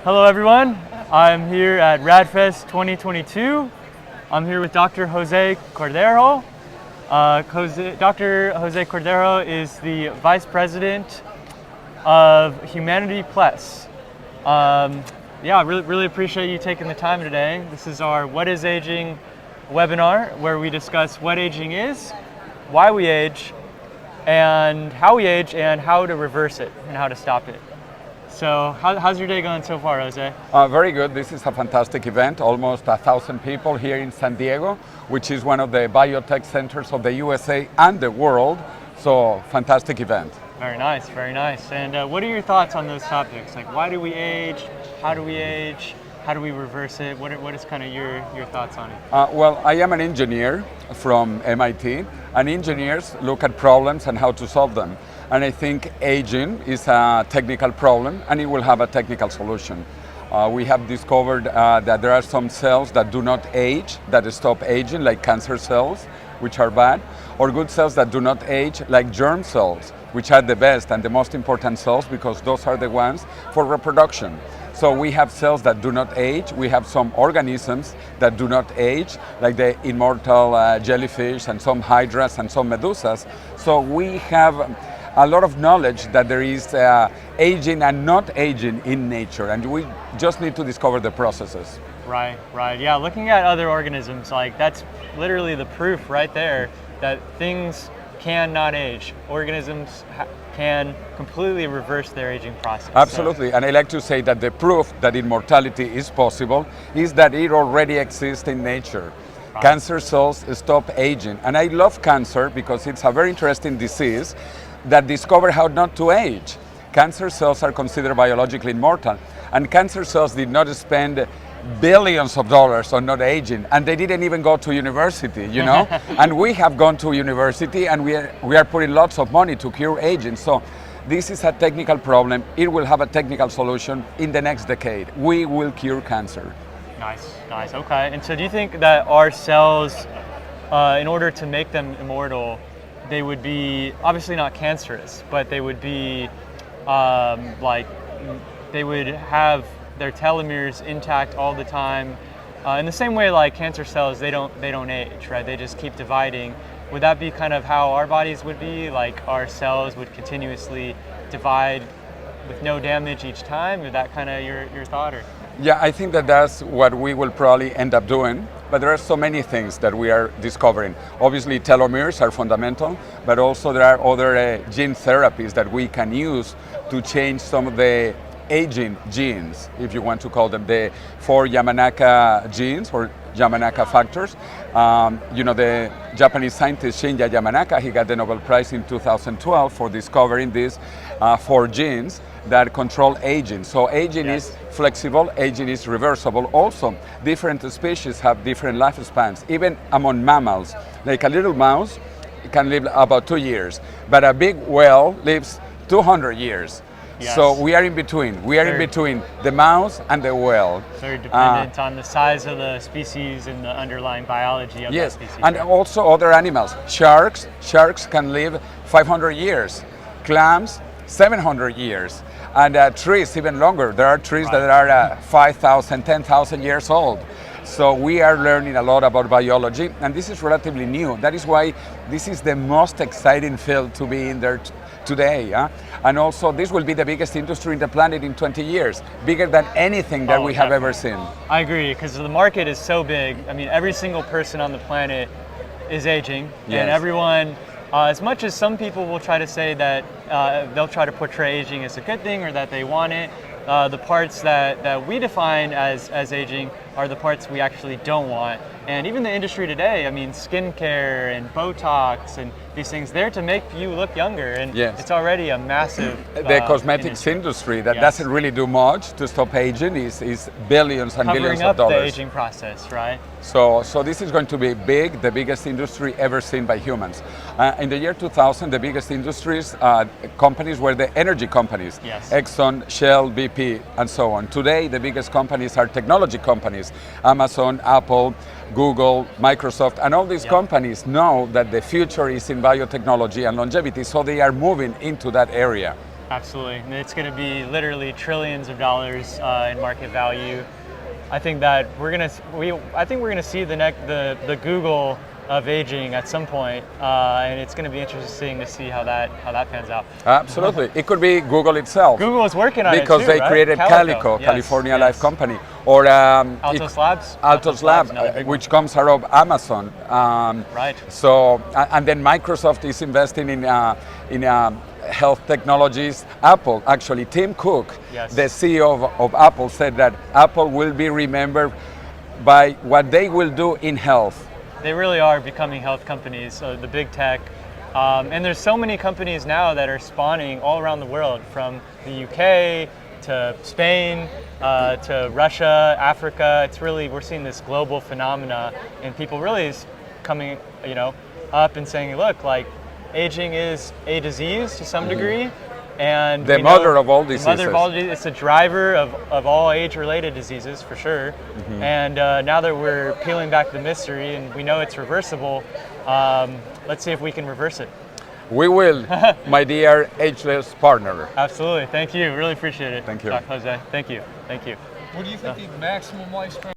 Hello everyone, I'm here at RadFest 2022. I'm here with Dr. Jose Cordeiro. Dr. Jose Cordeiro is the Vice President of Humanity Plus. Yeah, really appreciate you taking the time today. This is our What is Aging webinar where we discuss what aging is, why we age, and how we age, and how to reverse it and how to stop it. So how's your day going so far, Jose? Very good. This is a fantastic event. Almost 1,000 people here in San Diego, which is one of the biotech centers of the USA and the world. So fantastic event. Very nice, very nice. And what are your thoughts on those topics? Like, why do we age? How do we age? How do we reverse it? What is kind of your thoughts on it? Well, I am an engineer from MIT, and engineers look at problems and how to solve them. And I think aging is a technical problem, and it will have a technical solution. We have discovered that there are some cells that do not age, that stop aging, like cancer cells, which are bad, or good cells that do not age, like germ cells, which are the best and the most important cells because those are the ones for reproduction. So we have cells that do not age. We have some organisms that do not age, like the immortal jellyfish and some hydras and some medusas. So we have a lot of knowledge that there is aging and not aging in nature, and we just need to discover the processes. Right. Yeah, looking at other organisms, like that's literally the proof right there that things cannot age. Organisms can completely reverse their aging process. Absolutely, and I like to say that the proof that immortality is possible is that it already exists in nature. Right. Cancer cells stop aging, and I love cancer because it's a very interesting disease that discovered how not to age. Cancer cells are considered biologically immortal, and cancer cells did not spend billions of dollars on not aging, and they didn't even go to university, you know? And we have gone to university, and we are putting lots of money to cure aging. So this is a technical problem. It will have a technical solution in the next decade. We will cure cancer. Nice, okay. And so do you think that our cells, in order to make them immortal, they would be obviously not cancerous, but they would be they would have their telomeres intact all the time, in the same way like cancer cells, they don't age, right? They just keep dividing. Would that be kind of how our bodies would be? Like our cells would continuously divide with no damage each time? Is that kind of your thought? Or? Yeah, I think that that's what we will probably end up doing, but there are so many things that we are discovering. Obviously, telomeres are fundamental, but also there are other gene therapies that we can use to change some of the aging genes, if you want to call them, the 4 Yamanaka genes or Yamanaka factors. You know, the Japanese scientist Shinya Yamanaka, he got the Nobel Prize in 2012 for discovering these 4 genes that control aging. So aging is flexible, aging is reversible. Also, different species have different lifespans, even among mammals. Like a little mouse can live about 2 years, but a big whale lives 200 years. Yes. So we are in between. We are in between the mouse and the whale. Very dependent on the size of the species and the underlying biology of that species. And also other animals. Sharks can live 500 years. Clams, 700 years. And trees even longer. There are trees that are 5,000, 10,000 years old. So we are learning a lot about biology, and this is relatively new. That is why this is the most exciting field to be in there today. And also this will be the biggest industry in the planet in 20 years, bigger than anything that we have ever seen. I agree, because the market is so big. I mean, every single person on the planet is aging, and everyone, as much as some people will try to say that they'll try to portray aging as a good thing or that they want it, the parts that we define as aging are the parts we actually don't want. And even the industry today, I mean, skincare and Botox and these things, they're to make you look younger, and it's already a massive the cosmetics industry that doesn't really do much to stop aging is billions and billions of dollars. Covering up the aging process, right? So this is going to be big, the biggest industry ever seen by humans. In the year 2000, the biggest industries, companies were the energy companies, Exxon, Shell, BP, and so on. Today, the biggest companies are technology companies, Amazon, Apple, Google, Microsoft, and all these companies know that the future is in biotechnology and longevity, so they are moving into that area. Absolutely. And it's going to be literally trillions of dollars in market value. I think that I think we're gonna see the Google of aging at some point, and it's going to be interesting to see how that pans out. Absolutely. It could be Google itself. Google is working on it because too, they right? created Calico, Yes, California yes. Life Company, or Altos Labs. Altos Lab, another big which comes out of Amazon. Right. So, and then Microsoft is investing in health technologies. Apple, actually, Tim Cook, Yes. the CEO of Apple, said that Apple will be remembered by what they will do in health. They really are becoming health companies, the big tech. And there's so many companies now that are spawning all around the world, from the UK to Spain to Russia, Africa. We're seeing this global phenomena, and people really is coming, up and saying, look, like aging is a disease to some degree. And the mother of all diseases. Mother of all diseases. It's a driver of all age-related diseases, for sure. And now that we're peeling back the mystery and we know it's reversible, let's see if we can reverse it. We will, my dear Ageless partner. Absolutely. Thank you. Really appreciate it. Thank you. Dr. Jose. Thank you. Thank you. What do you think the maximum lifespan